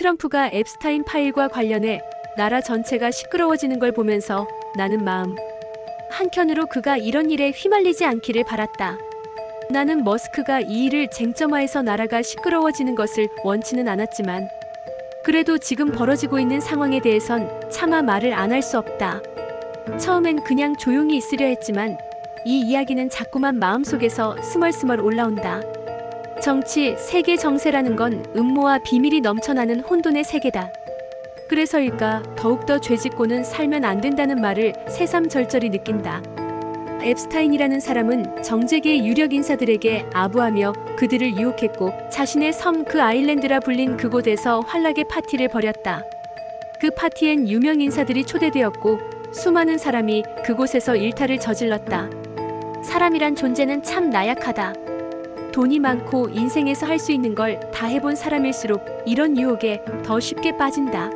트럼프가 앱스타인 파일과 관련해 나라 전체가 시끄러워지는 걸 보면서 나는 마음 한켠으로 그가 이런 일에 휘말리지 않기를 바랐다. 나는 머스크가 이 일을 쟁점화해서 나라가 시끄러워지는 것을 원치는 않았지만 그래도 지금 벌어지고 있는 상황에 대해선 차마 말을 안 할 수 없다. 처음엔 그냥 조용히 있으려 했지만 이 이야기는 자꾸만 마음속에서 스멀스멀 올라온다. 정치, 세계 정세라는 건 음모와 비밀이 넘쳐나는 혼돈의 세계다. 그래서일까 더욱더 죄짓고는 살면 안 된다는 말을 새삼절절히 느낀다. 앱스타인이라는 사람은 정재계의 유력 인사들에게 아부하며 그들을 유혹했고 자신의 섬 그 아일랜드라 불린 그곳에서 환락의 파티를 벌였다. 그 파티엔 유명 인사들이 초대되었고 수많은 사람이 그곳에서 일탈을 저질렀다. 사람이란 존재는 참 나약하다. 돈이 많고 인생에서 할 수 있는 걸 다 해본 사람일수록 이런 유혹에 더 쉽게 빠진다.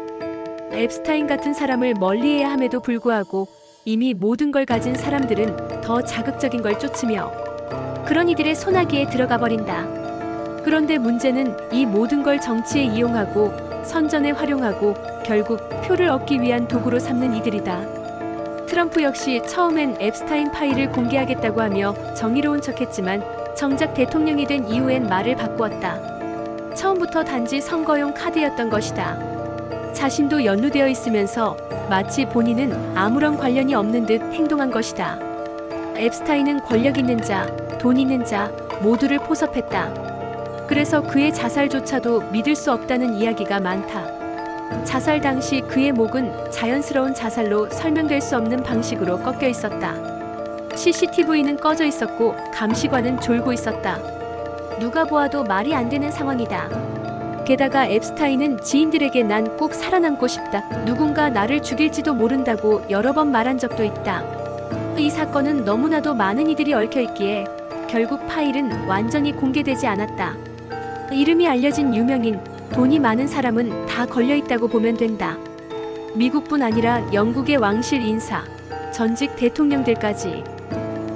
앱스타인 같은 사람을 멀리해야 함에도 불구하고 이미 모든 걸 가진 사람들은 더 자극적인 걸 쫓으며 그런 이들의 소나기에 들어가 버린다. 그런데 문제는 이 모든 걸 정치에 이용하고 선전에 활용하고 결국 표를 얻기 위한 도구로 삼는 이들이다. 트럼프 역시 처음엔 앱스타인 파일을 공개하겠다고 하며 정의로운 척했지만 정작 대통령이 된 이후엔 말을 바꾸었다. 처음부터 단지 선거용 카드였던 것이다. 자신도 연루되어 있으면서 마치 본인은 아무런 관련이 없는 듯 행동한 것이다. 앱스타인은 권력 있는 자, 돈 있는 자 모두를 포섭했다. 그래서 그의 자살조차도 믿을 수 없다는 이야기가 많다. 자살 당시 그의 목은 자연스러운 자살로 설명될 수 없는 방식으로 꺾여 있었다. CCTV는 꺼져 있었고 감시관은 졸고 있었다. 누가 보아도 말이 안 되는 상황이다. 게다가 앱스타인은 지인들에게 난 꼭 살아남고 싶다. 누군가 나를 죽일지도 모른다고 여러 번 말한 적도 있다. 이 사건은 너무나도 많은 이들이 얽혀있기에 결국 파일은 완전히 공개되지 않았다. 이름이 알려진 유명인, 돈이 많은 사람은 다 걸려있다고 보면 된다. 미국뿐 아니라 영국의 왕실 인사, 전직 대통령들까지.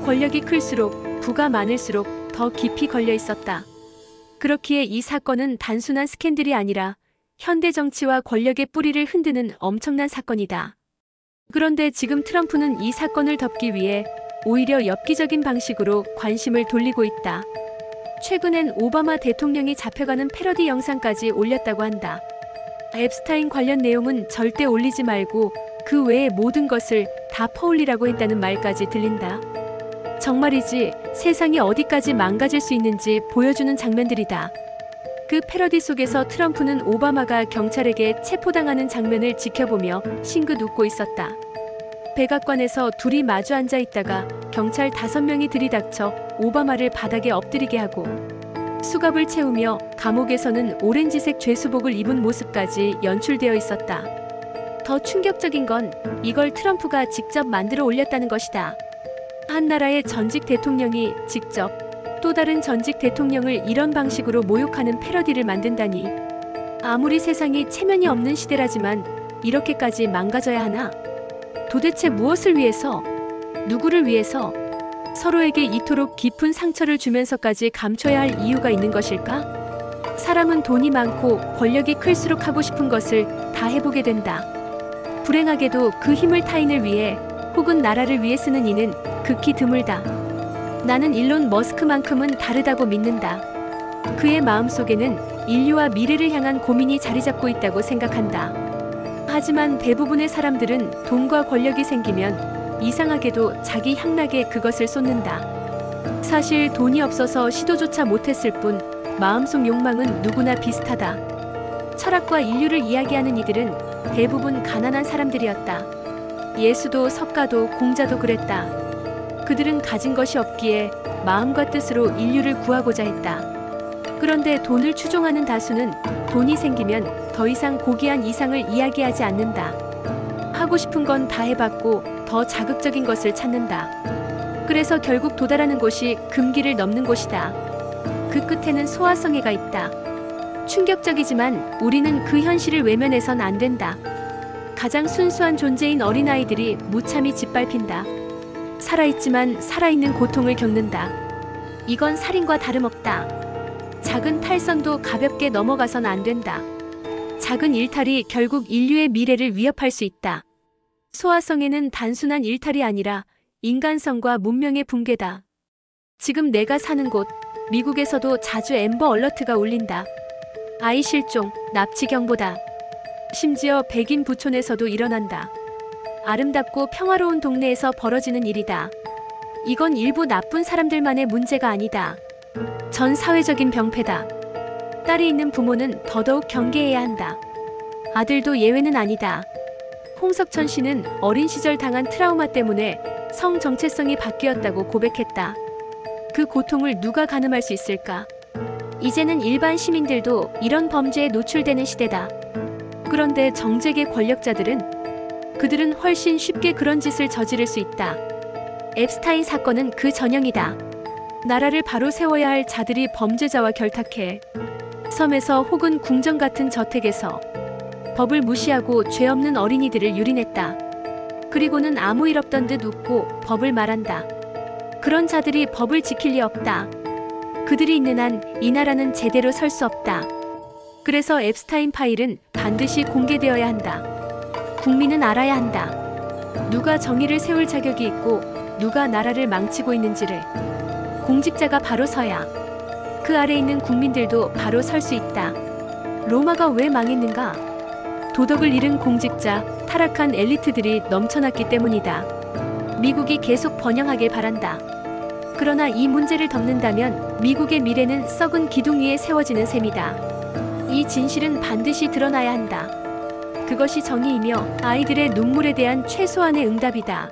권력이 클수록 부가 많을수록 더 깊이 걸려 있었다. 그렇기에 이 사건은 단순한 스캔들이 아니라 현대 정치와 권력의 뿌리를 흔드는 엄청난 사건이다. 그런데 지금 트럼프는 이 사건을 덮기 위해 오히려 엽기적인 방식으로 관심을 돌리고 있다. 최근엔 오바마 대통령이 잡혀가는 패러디 영상까지 올렸다고 한다. 앱스타인 관련 내용은 절대 올리지 말고 그 외의 모든 것을 다 퍼올리라고 했다는 말까지 들린다. 정말이지 세상이 어디까지 망가질 수 있는지 보여주는 장면들이다. 그 패러디 속에서 트럼프는 오바마가 경찰에게 체포당하는 장면을 지켜보며 싱긋 웃고 있었다. 백악관에서 둘이 마주 앉아 있다가 경찰 5명이 들이닥쳐 오바마를 바닥에 엎드리게 하고 수갑을 채우며 감옥에서는 오렌지색 죄수복을 입은 모습까지 연출되어 있었다. 더 충격적인 건 이걸 트럼프가 직접 만들어 올렸다는 것이다. 한 나라의 전직 대통령이 직접 또 다른 전직 대통령을 이런 방식으로 모욕하는 패러디를 만든다니. 아무리 세상이 체면이 없는 시대라지만 이렇게까지 망가져야 하나? 도대체 무엇을 위해서? 누구를 위해서? 서로에게 이토록 깊은 상처를 주면서까지 감춰야 할 이유가 있는 것일까? 사람은 돈이 많고 권력이 클수록 하고 싶은 것을 다 해보게 된다. 불행하게도 그 힘을 타인을 위해 혹은 나라를 위해 쓰는 이는 극히 드물다. 나는 일론 머스크만큼은 다르다고 믿는다. 그의 마음속에는 인류와 미래를 향한 고민이 자리 잡고 있다고 생각한다. 하지만 대부분의 사람들은 돈과 권력이 생기면 이상하게도 자기 향락에 그것을 쏟는다. 사실 돈이 없어서 시도조차 못했을 뿐 마음속 욕망은 누구나 비슷하다. 철학과 인류를 이야기하는 이들은 대부분 가난한 사람들이었다. 예수도 석가도 공자도 그랬다. 그들은 가진 것이 없기에 마음과 뜻으로 인류를 구하고자 했다. 그런데 돈을 추종하는 다수는 돈이 생기면 더 이상 고귀한 이상을 이야기하지 않는다. 하고 싶은 건 다 해봤고 더 자극적인 것을 찾는다. 그래서 결국 도달하는 곳이 금기를 넘는 곳이다. 그 끝에는 소화성애가 있다. 충격적이지만 우리는 그 현실을 외면해선 안 된다. 가장 순수한 존재인 어린아이들이 무참히 짓밟힌다. 살아있지만 살아있는 고통을 겪는다. 이건 살인과 다름없다. 작은 탈선도 가볍게 넘어가선 안 된다. 작은 일탈이 결국 인류의 미래를 위협할 수 있다. 소화성에는 단순한 일탈이 아니라 인간성과 문명의 붕괴다. 지금 내가 사는 곳, 미국에서도 자주 앰버 얼러트가 울린다. 아이 실종, 납치 경보다. 심지어 백인 부촌에서도 일어난다. 아름답고 평화로운 동네에서 벌어지는 일이다. 이건 일부 나쁜 사람들만의 문제가 아니다. 전 사회적인 병폐다. 딸이 있는 부모는 더더욱 경계해야 한다. 아들도 예외는 아니다. 홍석천 씨는 어린 시절 당한 트라우마 때문에 성 정체성이 바뀌었다고 고백했다. 그 고통을 누가 가늠할 수 있을까? 이제는 일반 시민들도 이런 범죄에 노출되는 시대다. 그런데 정재계 권력자들은 그들은 훨씬 쉽게 그런 짓을 저지를 수 있다. 앱스타인 사건은 그 전형이다. 나라를 바로 세워야 할 자들이 범죄자와 결탁해 섬에서 혹은 궁전 같은 저택에서 법을 무시하고 죄 없는 어린이들을 유린했다. 그리고는 아무 일 없던 듯 웃고 법을 말한다. 그런 자들이 법을 지킬 리 없다. 그들이 있는 한 이 나라는 제대로 설 수 없다. 그래서 앱스타인 파일은 반드시 공개되어야 한다. 국민은 알아야 한다. 누가 정의를 세울 자격이 있고 누가 나라를 망치고 있는지를. 공직자가 바로 서야 그 아래 있는 국민들도 바로 설 수 있다. 로마가 왜 망했는가? 도덕을 잃은 공직자, 타락한 엘리트들이 넘쳐났기 때문이다. 미국이 계속 번영하길 바란다. 그러나 이 문제를 덮는다면 미국의 미래는 썩은 기둥 위에 세워지는 셈이다. 이 진실은 반드시 드러나야 한다. 그것이 정의이며 아이들의 눈물에 대한 최소한의 응답이다.